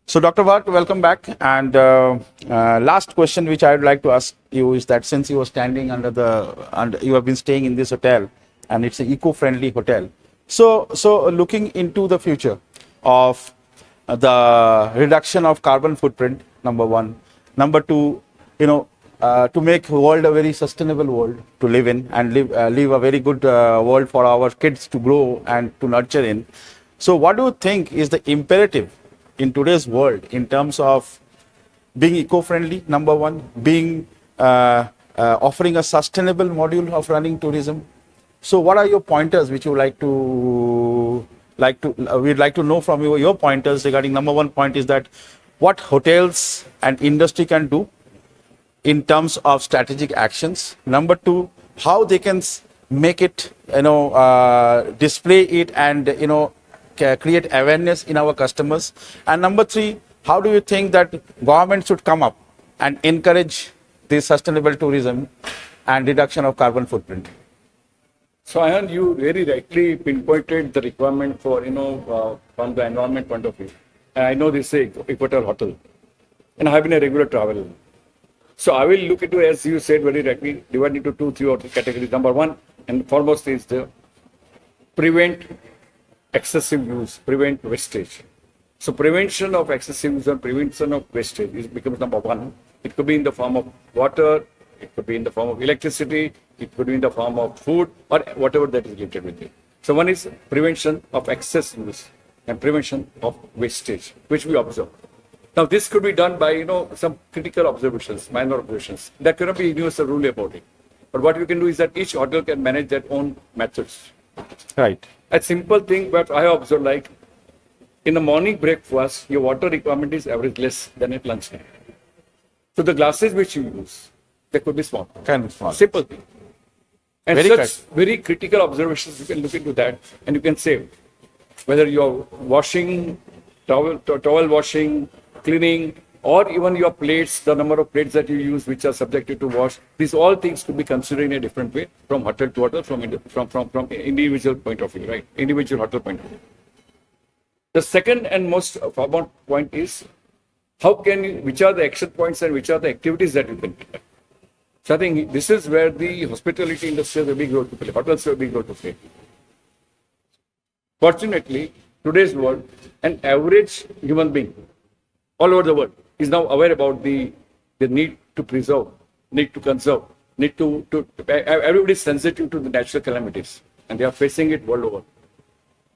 So, Dr. Bhatt, welcome back. And last question which I would like to ask you is that since you are standing you have been staying in this hotel, and it's an eco-friendly hotel. So looking into the future of the reduction of carbon footprint, number one. Number two, to make the world a very sustainable world to live in and live a very good world for our kids to grow and to nurture in. So what do you think is the imperative in today's world in terms of being eco-friendly, number one, being offering a sustainable module of running tourism? So what are your pointers which you we'd like to know from you, your pointers regarding number one point is that what hotels and industry can do in terms of strategic actions. Number two, how they can make it, display it and, create awareness in our customers. And number three, how do you think that government should come up and encourage this sustainable tourism and reduction of carbon footprint? So, Ayan, you very rightly pinpointed the requirement for, from the environment point of view. And I know this is Equator Hotel, and I have been a regular traveler. So, I will look into, as you said very rightly, divide into 2, 3 or 3 categories. Number one, and foremost is the prevent excessive use, prevent wastage. So, prevention of excessive use and prevention of wastage becomes number one. It could be in the form of water, it could be in the form of electricity, it could be in the form of food, or whatever that is related with it. So one is prevention of excess use and prevention of wastage, which we observe. Now this could be done by, some critical observations, minor observations. There cannot be a universal rule about it. But what you can do is that each hotel can manage their own methods. Right. A simple thing that I have observed, like in the morning breakfast, your water requirement is average less than at lunchtime. So the glasses which you use, they could be small. Can be small. Simple thing. And Very very critical observations, you can look into that and you can save. Whether you're washing, towel washing, cleaning, or even your plates, the number of plates that you use which are subjected to wash, these all things could be considered in a different way from hotel to hotel, from individual point of view, right? Individual hotel point of view. The second and most paramount point is which are the action points and which are the activities that you can take. So I think this is where the hospitality industry has a big role to play, hotels have a big role to play. Fortunately, today's world, an average human being all over the world is now aware about the need to preserve, need to conserve, everybody is sensitive to the natural calamities and they are facing it world over.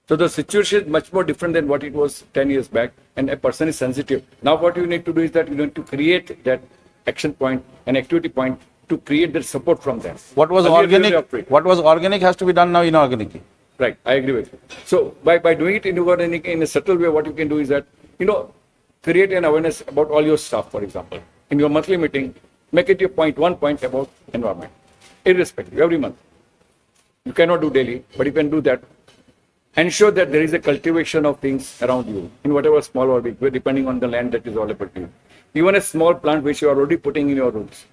So the situation is much more different than what it was 10 years back, and a person is sensitive. Now what you need to do is that you need to create that action point, an activity point, to create that support from them. What was organic has to be done now inorganically. Right, I agree with you. So by doing it inorganic in a subtle way, what you can do is that, create an awareness about all your staff, for example. In your monthly meeting, make it your one point about environment, irrespective, every month. You cannot do daily, but you can do that. Ensure that there is a cultivation of things around you, in whatever small or big way, depending on the land that is available to you. Even a small plant which you are already putting in your rooms,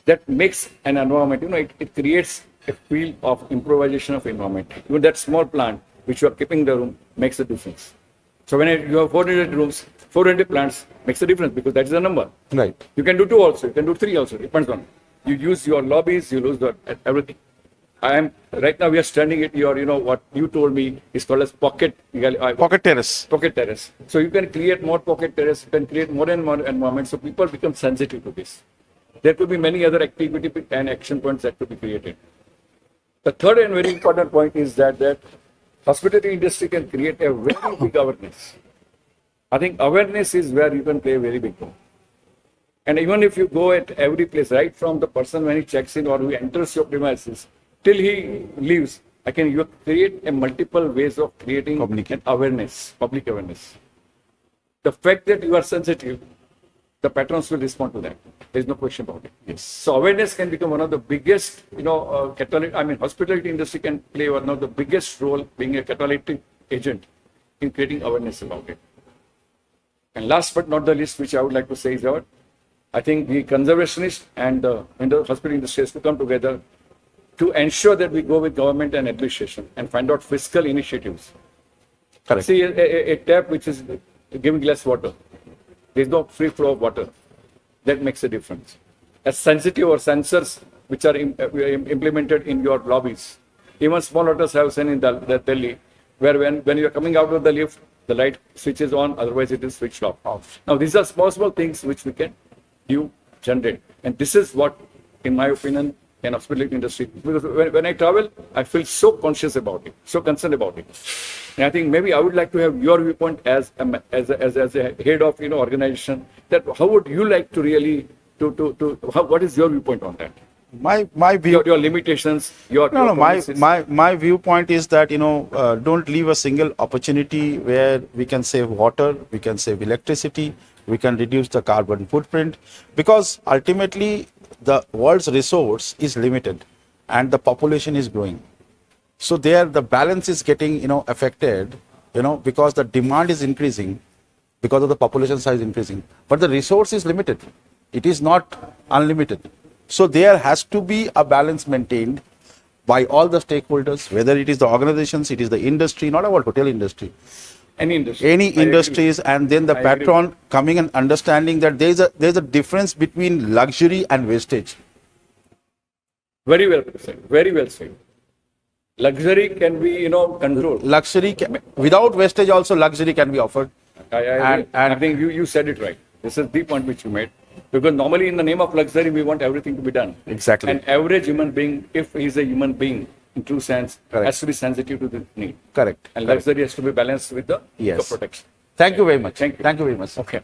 that makes an environment, it creates a feel of improvisation of environment. Even that small plant which you are keeping in the room makes a difference. So when you have 400 rooms, 400 plants makes a difference because that is the number. Right. You can do 2 also, you can do 3 also, depends on. You use your lobbies, you lose everything. Right now we are standing at your, what you told me is called as pocket terrace. Pocket terrace. So you can create more pocket terrace, you can create more and more environment, so people become sensitive to this. There could be many other activity and action points that could be created. The third and very important point is that hospitality industry can create a very big awareness. I think awareness is where you can play a very big role. And even if you go at every place, right from the person when he checks in or who enters your premises, till he leaves, you create a multiple ways of creating an awareness, public awareness. The fact that you are sensitive, the patrons will respond to that. There is no question about it. Yes. So awareness can become one of the biggest, hospitality industry can play one of the biggest role being a catalytic agent in creating awareness about it. And last but not the least, which I would like to say is that I think the conservationists and the hospitality industry has to come together to ensure that we go with government and administration and find out fiscal initiatives. Correct. See, a tap which is giving less water, There's no free flow of water. That makes a difference. As sensitive or sensors which are implemented in your lobbies. Even small hotels have seen in the Delhi, where when you are coming out of the lift, the light switches on, otherwise it is switched off. Now, these are small things which we can generate. And this is what, in my opinion, in hospitality industry, because when I travel, I feel so conscious about it, so concerned about it. And I think maybe I would like to have your viewpoint as a head of organization. That how would you like to really what is your viewpoint on that? My view. Your limitations. My viewpoint is that don't leave a single opportunity where we can save water, we can save electricity, we can reduce the carbon footprint, because ultimately the world's resource is limited and the population is growing. So there the balance is getting affected, because the demand is increasing because of the population size increasing, but the resource is limited. It is not unlimited. So there has to be a balance maintained by all the stakeholders, whether it is the organizations, it is the industry, not about hotel industry. Any industries, and then the patron coming and understanding that there's a difference between luxury and wastage. Very well said. Very well said. Luxury can be, controlled. Without wastage also luxury can be offered. I think you said it right. This is the point which you made. Because normally in the name of luxury, we want everything to be done. Exactly. An average human being, if he is a human being, in true sense, Correct. has to be sensitive to the need. Correct. And luxury has to be balanced with the protection. Thank you very much. Thank you. Thank you very much. Okay.